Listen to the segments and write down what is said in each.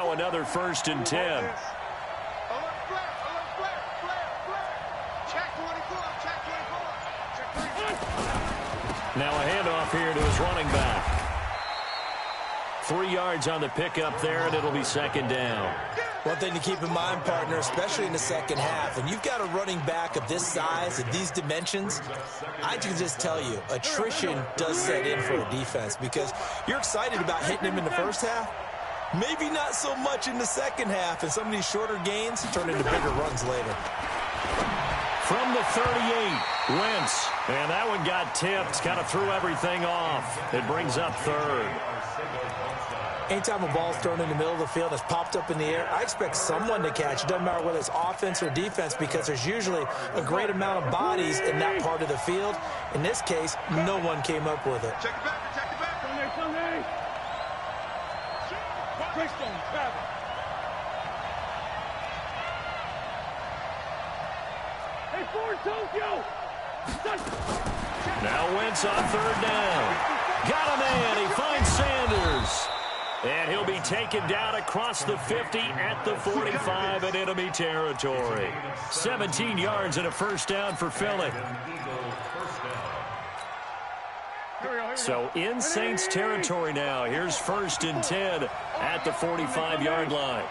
now another 1st and 10. Now a handoff here to his running back. 3 yards on the pickup there, and it'll be 2nd down. One thing to keep in mind, partner, especially in the second half, and you've got a running back of this size and these dimensions, I can just tell you, attrition does set in for a defense because you're excited about hitting him in the first half. Maybe not so much in the second half, and some of these shorter gains turn into bigger runs later. From the 38, Wentz. And that one got tipped, kind of threw everything off. It brings up 3rd. Anytime a ball's thrown in the middle of the field that's popped up in the air, I expect someone to catch. It doesn't matter whether it's offense or defense because there's usually a great amount of bodies in that part of the field. In this case, no one came up with it. Check it back, check it back. Sunday. Christian, travel. Hey, Ford, Tokyo. Now Wentz on 3rd down. Got a man. He finds Sanders. And he'll be taken down across the 50 at the 45 in enemy territory. 17 yards and a 1st down for Philly. So in Saints territory now. Here's 1st and 10 at the 45-yard line.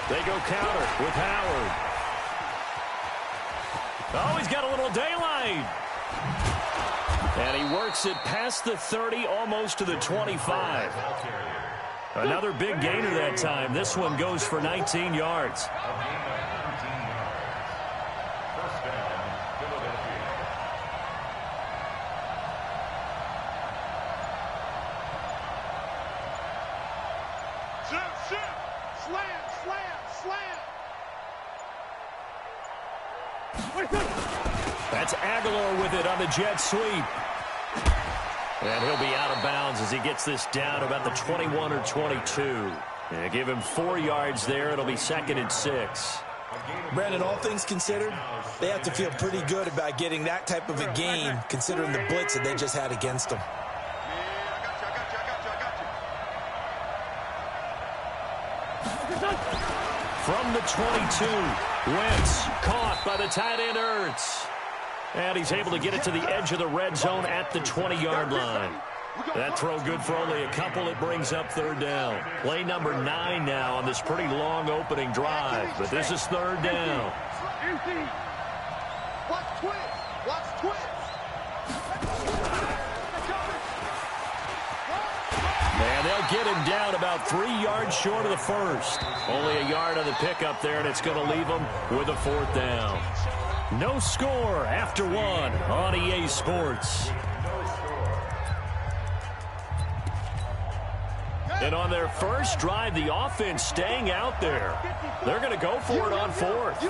They go counter with Howard. Oh, he's got a little daylight. And he works it past the 30, almost to the 25. Another big gainer that time. This one goes for 19 yards. That's Aguilar with it on the jet sweep. And he'll be out of bounds as he gets this down about the 21 or 22. And give him 4 yards there. It'll be 2nd and 6. Brandon, all things considered, they have to feel pretty good about getting that type of a gain considering the blitz that they just had against them. From the 22, Wentz caught by the tight end Ertz. And he's able to get it to the edge of the red zone at the 20-yard line. That throw good for only a couple. It brings up 3rd down. Play number 9 now on this pretty long opening drive. But this is 3rd down. Watch twins. Watch twins. And they'll get him down about 3 yards short of the 1st. Only a yard on the pickup there, and it's going to leave him with a 4th down. No score after 1 on EA Sports. And on their first drive, the offense staying out there. They're going to go for it on 4th.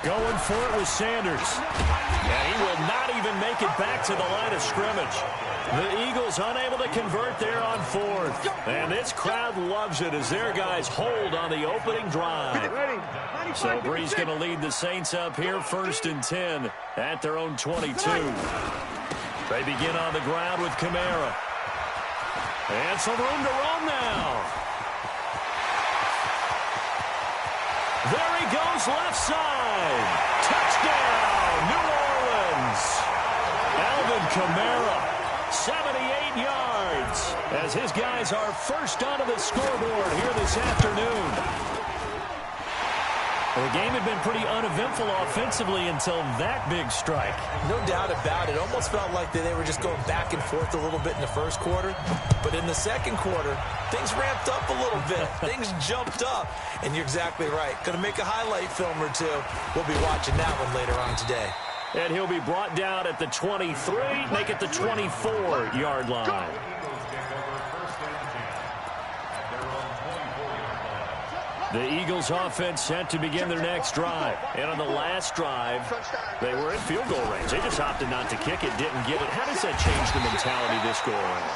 Going for it with Sanders. And he will not even make it back to the line of scrimmage. The Eagles unable to convert there on 4th. And this crowd loves it as their guys hold on the opening drive. So Bree's going to lead the Saints up here 1st and 10 at their own 22. They begin on the ground with Kamara. And some room to run now. There he goes left side. Touchdown, New Orleans. Alvin Kamara. 78 yards as his guys are first onto the scoreboard here this afternoon. Well, the game had been pretty uneventful offensively until that big strike. No doubt about it. Almost felt like they were just going back and forth a little bit in the first quarter. But in the second quarter, things ramped up a little bit. Things jumped up. And you're exactly right. Going to make a highlight film or two. We'll be watching that one later on today. And he'll be brought down at the 23, make it the 24-yard line. The Eagles offense set to begin their next drive. And on the last drive, they were in field goal range. They just opted not to kick it, didn't get it. How does that change the mentality this go around?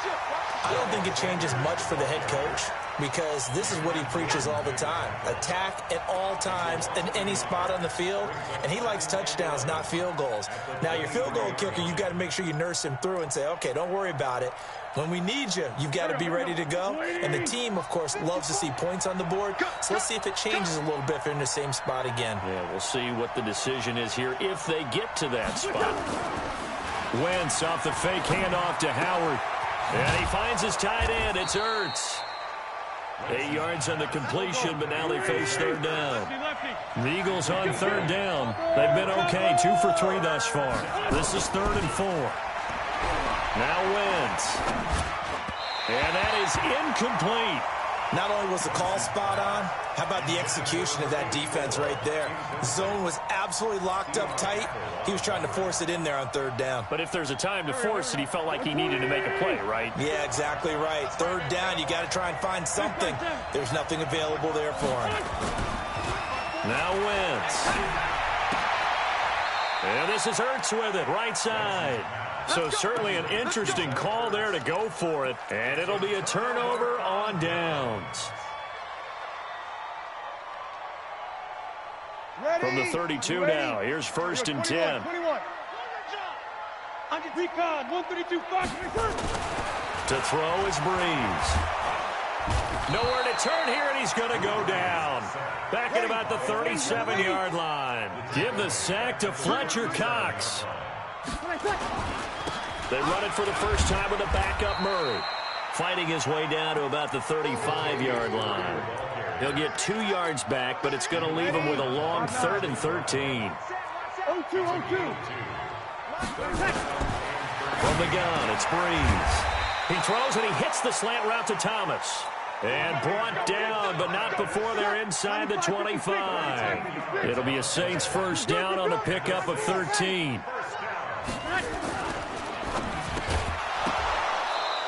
I don't think it changes much for the head coach because this is what he preaches all the time. Attack at all times in any spot on the field, and he likes touchdowns, not field goals. Now, your field goal kicker, you've got to make sure you nurse him through and say, okay, don't worry about it. When we need you, you've got to be ready to go. And the team, of course, loves to see points on the board. So let's see if it changes a little bit if they're in the same spot again. Yeah, we'll see what the decision is here if they get to that spot. Wentz off the fake handoff to Howard. And he finds his tight end. It's Ertz. 8 yards on the completion, but now they face third down. The Eagles on third down. They've been okay, 2 for 3 thus far. This is 3rd and 4. Now Wentz. And that is incomplete. Not only was the call spot on, how about the execution of that defense right there? The zone was absolutely locked up tight. He was trying to force it in there on third down. But if there's a time to force it, he felt like he needed to make a play, right? Yeah, exactly right. Third down, you got to try and find something. There's nothing available there for him. Now Wentz. And this is Ertz with it, right side. So certainly an interesting call there to go for it. And it'll be a turnover on downs. From the 32 now, here's 1st and 10. 21. Recon, 132, To throw is Breeze. Nowhere to turn here, and he's going to go down. Back at about the 37-yard line. Give the sack to Fletcher Cox. They run it for the first time with a backup Murray. Fighting his way down to about the 35-yard line. He'll get 2 yards back, but it's going to leave him with a long 3rd and 13. From the gun, it's Breeze. He throws and he hits the slant route to Thomas. And brought down, but not before they're inside the 25. It'll be a Saints first down on a pickup of 13.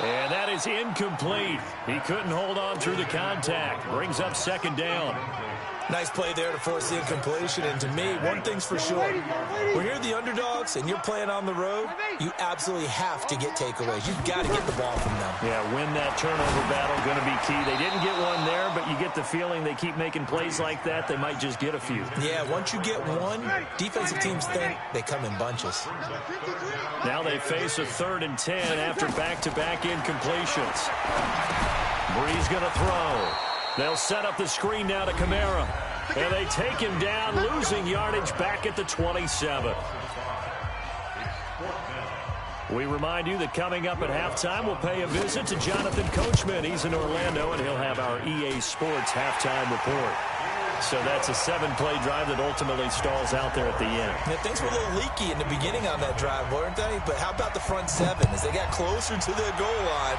And that is incomplete. He couldn't hold on through the contact. Brings up 2nd down. Nice play there to force the incompletion. And to me, one thing's for sure. When you're the underdogs and you're playing on the road, you absolutely have to get takeaways. You've got to get the ball from them. Yeah, win that turnover battle, going to be key. They didn't get one there, but you get the feeling they keep making plays like that, they might just get a few. Yeah, once you get one, defensive teams think they come in bunches. Now they face a 3rd and 10 after back-to-back incompletions. Breeze going to throw. They'll set up the screen now to Kamara. And they take him down, losing yardage back at the 27. We remind you that coming up at halftime, we'll pay a visit to Jonathan Coachman. He's in Orlando, and he'll have our EA Sports halftime report. So that's a 7-play drive that ultimately stalls out there at the end. Yeah, things were a little leaky in the beginning on that drive, weren't they? But how about the front 7? As they got closer to the goal line,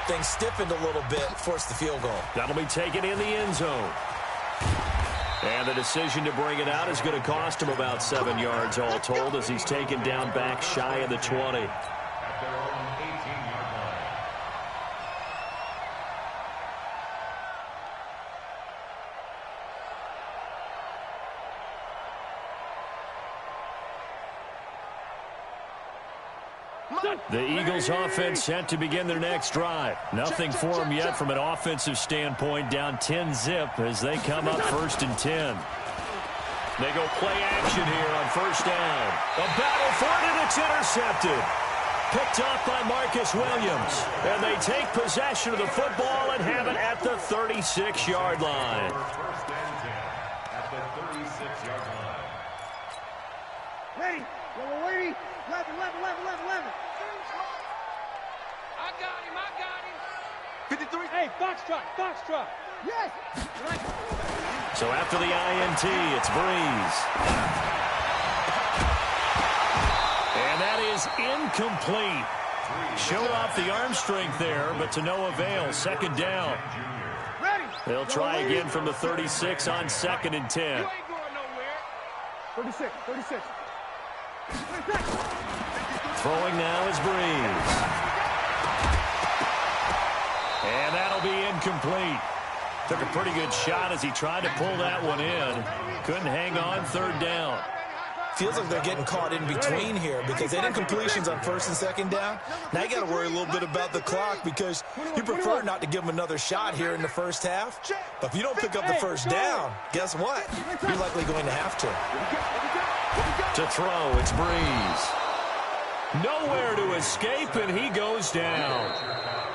things stiffened a little bit, forced the field goal. That'll be taken in the end zone. And the decision to bring it out is going to cost him about 7 yards all told as he's taken down back shy of the 20. The Eagles offense set to begin their next drive. Nothing for them yet from an offensive standpoint, down 10-zip as they come up 1st and 10. They go play action here on 1st down. A battle for it, and it's intercepted. Picked off by Marcus Williams. And they take possession of the football and have it at the 36-yard line. Ready. We're ready. 11. I got him. 53. Hey, Foxtrot. Yes. So after the INT, it's Breeze. And that is incomplete. Showed off the arm strength there, but to no avail. 2nd down. They'll try again from the 36 on 2nd and 10. You ain't going nowhere. 36. Throwing now is Breeze. And that'll be incomplete. Took a pretty good shot as he tried to pull that one in. Couldn't hang on 3rd down. feels like they're getting caught in between here because they didn't completions on first and second down. Now you got to worry a little bit about the clock because you prefer not to give them another shot here in the first half. But if you don't pick up the first down, guess what? You're likely going to have to. To throw, it's Breeze. Nowhere to escape, and he goes down.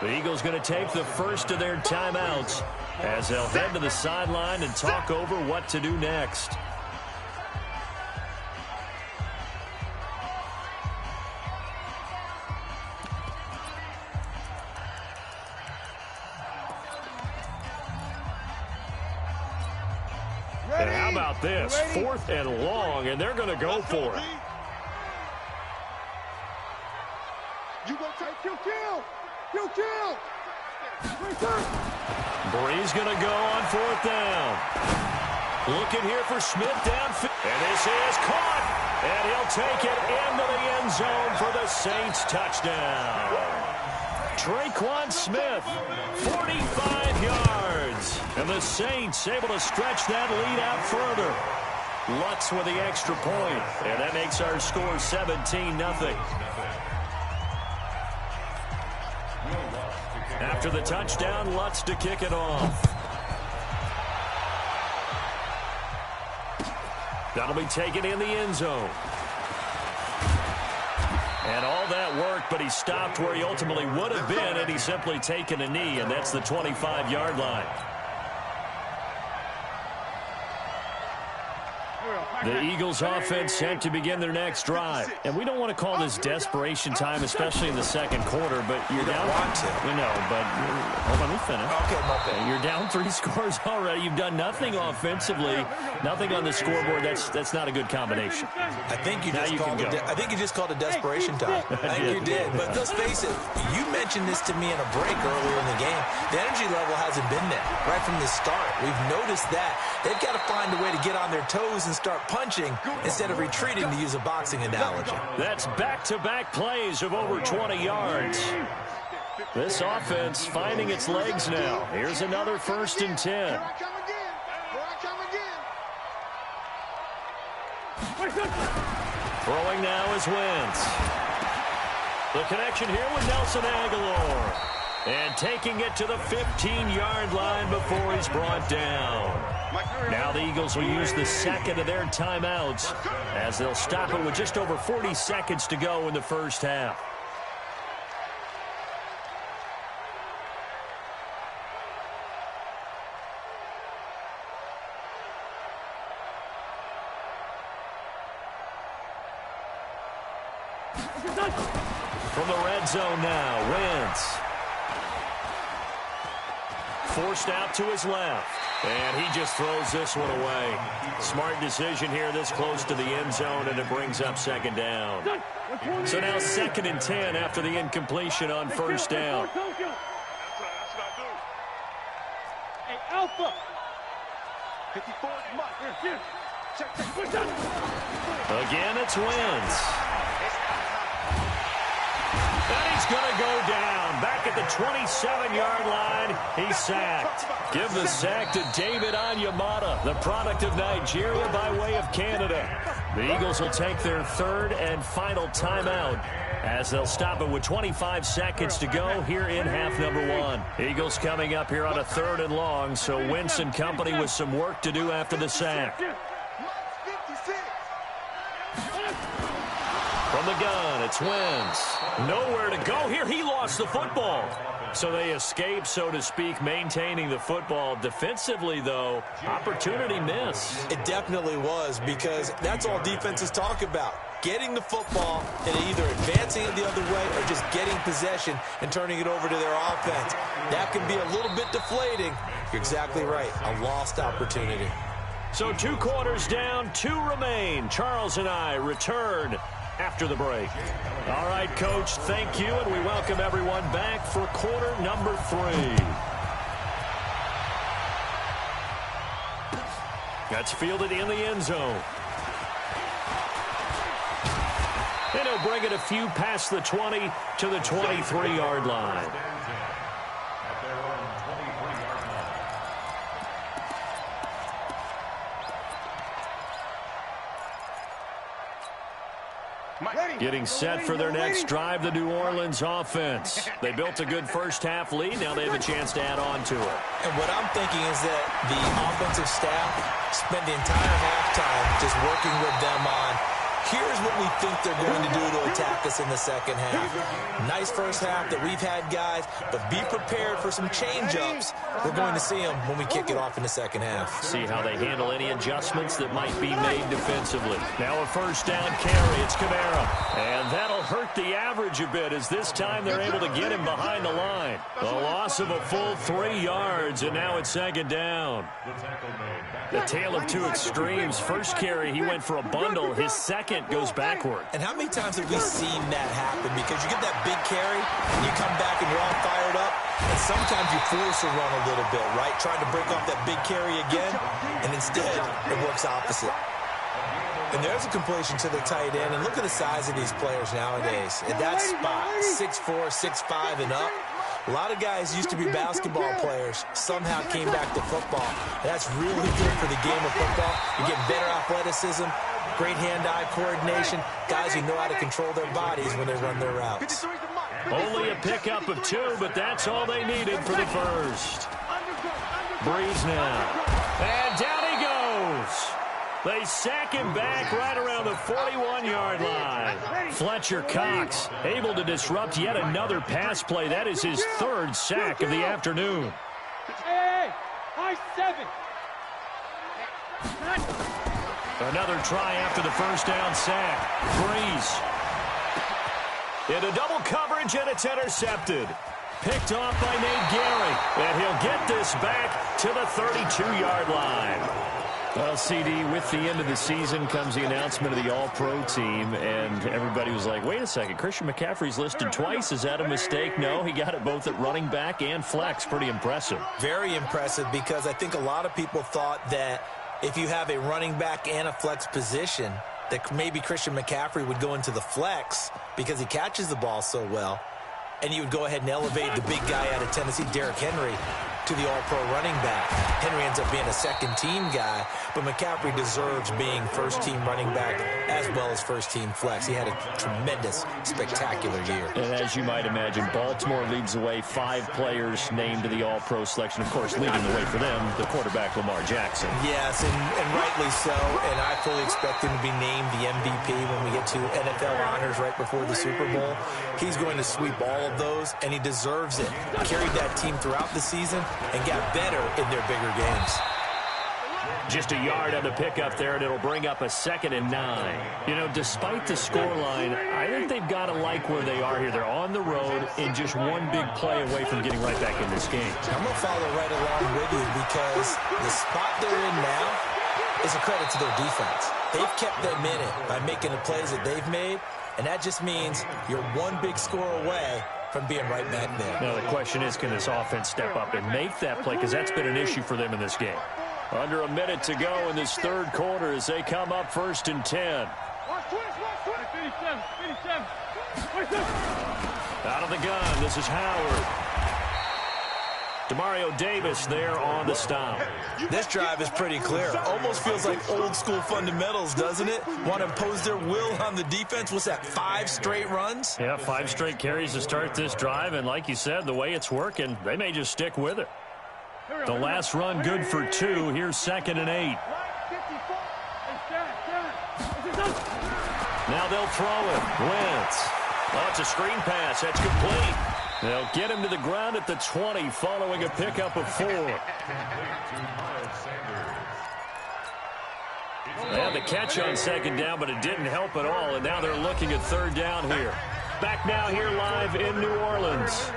The Eagles going to take the first of their timeouts as they'll head to the sideline and talk over what to do next. And how about this? 4th and long, and they're going to go for it. You gonna take kill. Breeze going to go on 4th down. Looking here for Smith downfield. And this is caught. And he'll take it into the end zone for the Saints touchdown. Traquan Smith, 45 yards. And the Saints able to stretch that lead out further. Lutz with the extra point. And that makes our score 17-0. After the touchdown, Lutz to kick it off. That'll be taken in the end zone. And all that work, but he stopped where he ultimately would have been, and he's simply taken a knee, and that's the 25-yard line. The Eagles offense set to begin their next drive. And we don't want to call this desperation time, especially in the second quarter, but you're down. We know, but hold on, we'll finish. Okay, my bad. You're down 3 scores already. You've done nothing offensively, nothing on the scoreboard. That's not a good combination. I think you just called it desperation time. I think you did. But let's face it, you mentioned this to me in a break earlier in the game. The energy level hasn't been there right from the start. We've noticed that. They've got to find a way to get on their toes and start punching instead of retreating, to use a boxing analogy. That's back-to-back plays of over 20 yards. This offense finding its legs now. Here's another 1st and 10. Throwing now is Wentz. The connection here with Nelson Aguilar. And taking it to the 15-yard line before he's brought down. Now the Eagles will use the second of their timeouts as they'll stop it with just over 40 seconds to go in the first half. From the red zone now, Wentz. Forced out to his left. And he just throws this one away. Smart decision here this close to the end zone, and it brings up second down. So now 2nd and 10 after the incompletion on first down. Hey, Alpha. Again, it's Wentz. And he's going to go down. Back at the 27-yard line, he's sacked. Give the sack to David Onyemata, the product of Nigeria by way of Canada. The Eagles will take their 3rd and final timeout as they'll stop it with 25 seconds to go here in half number 1. Eagles coming up here on a 3rd and long, so Wentz and company with some work to do after the sack. From the gun, it's Wentz. Nowhere to go here. He lost the football. So they escape, so to speak, maintaining the football. Defensively, though, opportunity miss. It definitely was, because that's all defenses talk about. Getting the football and either advancing it the other way or just getting possession and turning it over to their offense. That can be a little bit deflating. You're exactly right. A lost opportunity. So 2 quarters down, 2 remain. Charles and I return after the break. All right, Coach, thank you, and we welcome everyone back for quarter number 3. That's fielded in the end zone. And he'll bring it a few past the 20 to the 23-yard line. Getting set for their next drive, the New Orleans offense. They built a good first-half lead. Now they have a chance to add on to it. And what I'm thinking is that the offensive staff spent the entire halftime just working with them on, here's what we think they're going to do to attack us in the second half. Nice first half that we've had, guys, but be prepared for some change-ups. We're going to see them when we kick it off in the second half. See how they handle any adjustments that might be made defensively. Now a first down carry. It's Kamara. And that'll hurt the average a bit as this time they're able to get him behind the line. A loss of a full 3 yards, and now it's second down. The tale of two extremes. First carry, he went for a bundle. His second goes backward. And how many times have we seen that happen? Because you get that big carry, and you come back and you're all fired up, and sometimes you force a run a little bit, right? Trying to break off that big carry again, and instead it works opposite. And there's a completion to the tight end, and look at the size of these players nowadays. At that spot, 6'4", 6'5", and up. A lot of guys used to be basketball players, somehow came back to football. And that's really good for the game of football. You get better athleticism, great hand-eye coordination, guys who know how to control their bodies when they run their routes. Only a pickup of 2, but that's all they needed for the first. Breeze now. And down he goes. They sack him back right around the 41-yard line. Fletcher Cox able to disrupt yet another pass play. That is his 3rd sack of the afternoon. Hey, high 7. Another try after the first down sack. Breeze. Into double coverage, and it's intercepted. Picked off by Nate Gehring. And he'll get this back to the 32-yard line. Well, CD, with the end of the season comes the announcement of the All-Pro team, and everybody was like, wait a second, Christian McCaffrey's listed twice. Is that a mistake? No, he got it both at running back and flex. Pretty impressive. Very impressive, because I think a lot of people thought that if you have a running back and a flex position, that maybe Christian McCaffrey would go into the flex because he catches the ball so well, and you would go ahead and elevate the big guy out of Tennessee, Derrick Henry, to the All-Pro running back. Henry ends up being a second-team guy, but McCaffrey deserves being first-team running back as well as first-team flex. He had a tremendous, spectacular year. And as you might imagine, Baltimore leads the way. 5 players named to the All-Pro selection. Of course, leading the way for them, the quarterback, Lamar Jackson. Yes, and rightly so, and I fully expect him to be named the MVP when we get to NFL honors right before the Super Bowl. He's going to sweep all of those, and he deserves it. He carried that team throughout the season and got better in their bigger games. Just a yard on the pickup there, and it'll bring up a 2nd and 9. You know, despite the scoreline, I think they've got to like where they are here. They're on the road and just one big play away from getting right back in this game. I'm going to follow right along with you, because the spot they're in now is a credit to their defense. They've kept them in it by making the plays that they've made, and that just means you're one big score away from being right back there. Now the question is, can this offense step up and make that play? Because that's been an issue for them in this game. Under a minute to go in this 3rd quarter as they come up 1st and 10. Out of the gun, this is Howard. Demario Davis there on the stop. This drive is pretty clear. Almost feels like old school fundamentals, doesn't it? Want to impose their will on the defense. What's that, 5 straight runs? Yeah, 5 straight carries to start this drive, and like you said, the way it's working, they may just stick with it. The last run good for 2. Here's 2nd and 8. Now they'll throw it. Wentz. Oh, it's a screen pass. That's complete. They'll get him to the ground at the 20 following a pickup of 4. They had the catch on 2nd down, but it didn't help at all, and now they're looking at 3rd down here. Back now here live in New Orleans.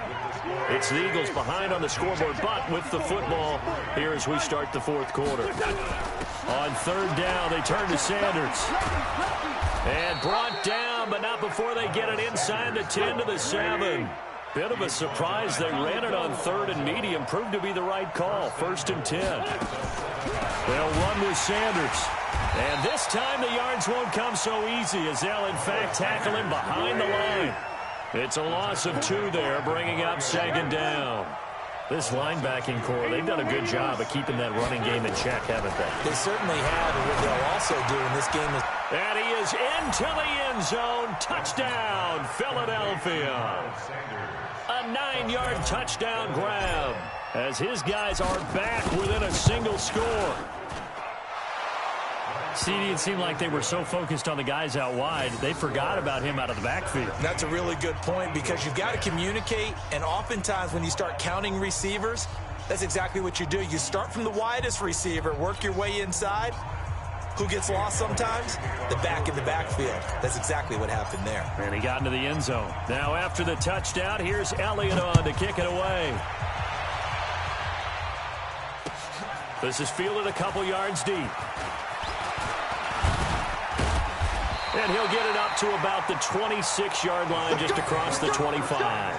It's the Eagles behind on the scoreboard, but with the football here as we start the 4th quarter. On 3rd down, they turn to Sanders. And brought down, but not before they get it inside the 10 to the 7. Bit of a surprise. They ran it on 3rd and medium. Proved to be the right call. 1st and 10. They'll run with Sanders. And this time the yards won't come so easy as they'll, in fact, tackle him behind the line. It's a loss of 2 there, bringing up 2nd down. This linebacking core, they've done a good job of keeping that running game in check, haven't they? They certainly have, and what they'll also do in this game is And he is into the end zone. Touchdown, Philadelphia. A 9-yard touchdown grab as his guys are back within a single score. CD, it seemed like they were so focused on the guys out wide, they forgot about him out of the backfield. That's a really good point because you've got to communicate, and oftentimes when you start counting receivers, that's exactly what you do. You start from the widest receiver, work your way inside. Who gets lost sometimes? The back in the backfield. That's exactly what happened there. And he got into the end zone. Now after the touchdown, here's Elliott on to kick it away. This is fielded a couple yards deep. And he'll get it up to about the 26-yard line, just across the 25.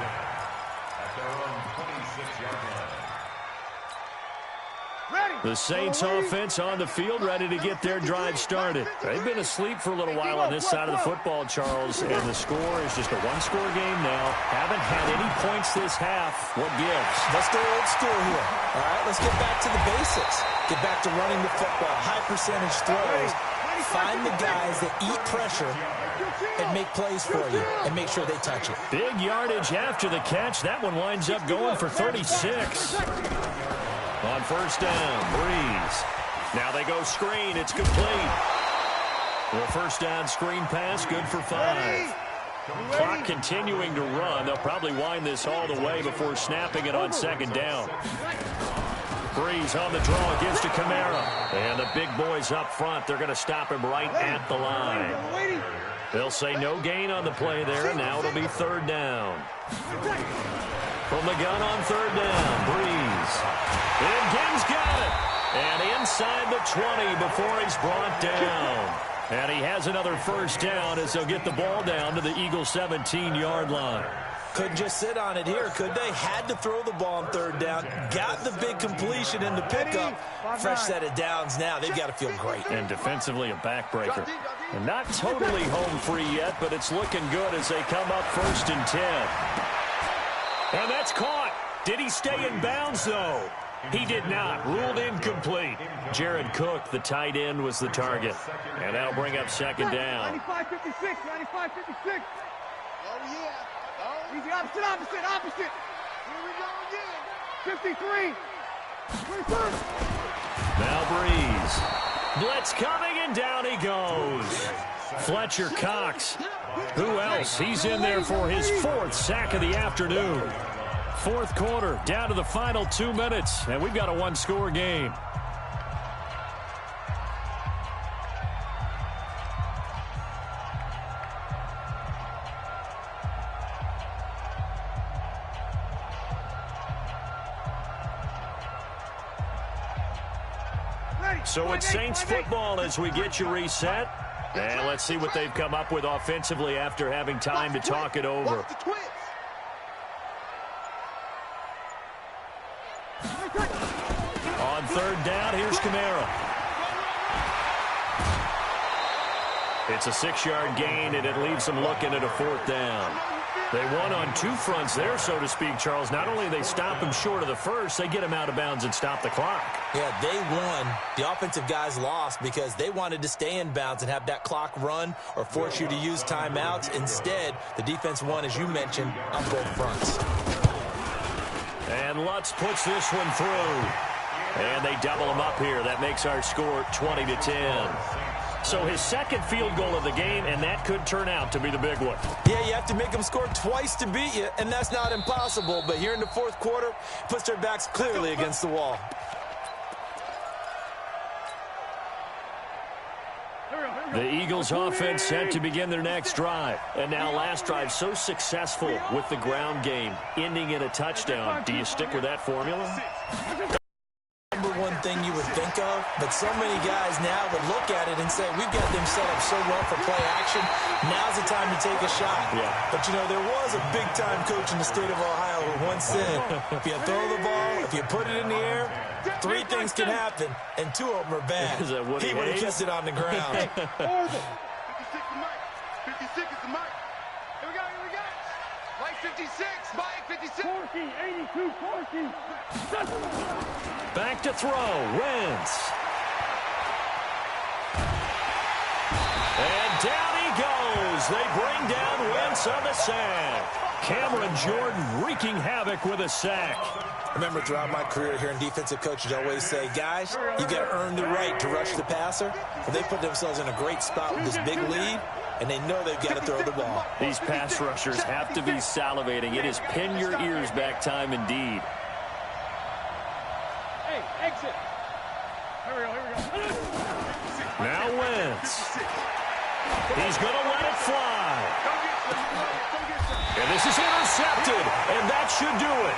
The Saints offense on the field, ready to get their drive started. They've been asleep for a little while on this side of the football, Charles, and the score is just a one-score game now. Haven't had any points this half. What gives? Let's go old school here. All right, let's get back to the basics. Get back to running the football, high percentage throws. Find the guys that eat pressure and make plays for you and make sure they touch it. Big yardage after the catch. That one winds up going for 36. On first down, Breeze. Now they go screen. It's complete. Well, first down screen pass, good for 5. Clock continuing to run. They'll probably wind this all the way before snapping it on second down. Breeze on the draw, gives to Kamara. And the big boys up front, they're going to stop him right at the line. They'll say no gain on the play there, and now it'll be third down. From the gun on third down, Breeze. And Gibbs got it. And inside the 20 before he's brought down. And he has another first down as they'll get the ball down to the Eagles' 17-yard line. Couldn't just sit on it here, could they? Had to throw the ball on third down. Got the big completion in the pickup. Fresh set of downs now. They've got to feel great. And defensively a backbreaker. And not totally home free yet, but it's looking good as they come up first and 10. And that's caught. Did he stay in bounds, though? He did not. Ruled incomplete. Jared Cook, the tight end, was the target. And that'll bring up second down. 95-56, 95-56. Oh, yeah. Easy, opposite. Here we go again. 53. Now Breeze. Blitz coming, and down he goes. Fletcher Cox. Who else? He's in there for his 4th sack of the afternoon. Fourth quarter, down to the final 2 minutes, and we've got a one-score game. So it's Saints football as we get you reset. And let's see what they've come up with offensively after having time to talk it over. On third down, here's Kamara. It's a 6-yard gain, and it leaves them looking at a 4th down. They won on 2 fronts there, so to speak, Charles. Not only they stop him short of the first, they get him out of bounds and stop the clock. Yeah, they won. The offensive guys lost because they wanted to stay in bounds and have that clock run or force you to use timeouts. Instead, the defense won, as you mentioned, on both fronts. And Lutz puts this one through. And they double him up here. That makes our score 20-10. So his second field goal of the game, and that could turn out to be the big one. Yeah, you have to make them score twice to beat you, and that's not impossible. But here in the fourth quarter, puts their backs clearly against the wall. The Eagles offense set to begin their next drive. And now last drive so successful with the ground game, ending in a touchdown. Do you stick with that formula? Number one thing you would think of, but so many guys now would look at it and say, we've got them set up so well for play action. Now's the time to take a shot. Yeah. But, you know, there was a big-time coach in the state of Ohio who once said, if you throw the ball, if you put it in the air, 3 things can happen, and 2 of them are bad. He would have kept it on the ground. 56 is the mic. Here we go. Mike 56, Mike 56. 14, 82, 14. Back to throw, Wentz. down he goes. They bring down Wentz on the sack. Cameron Jordan wreaking havoc with a sack. Remember, throughout my career here in defensive coaches always say, guys, you got to earn the right to rush the passer. But they put themselves in a great spot with this big lead, and they know they've got to throw the ball. These pass rushers have to be salivating. It is pin your ears back time indeed. Hey, exit. Here we go. Now Wentz. He's going to let it fly. And this is intercepted, and that should do it.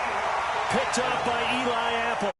Picked off by Eli Apple.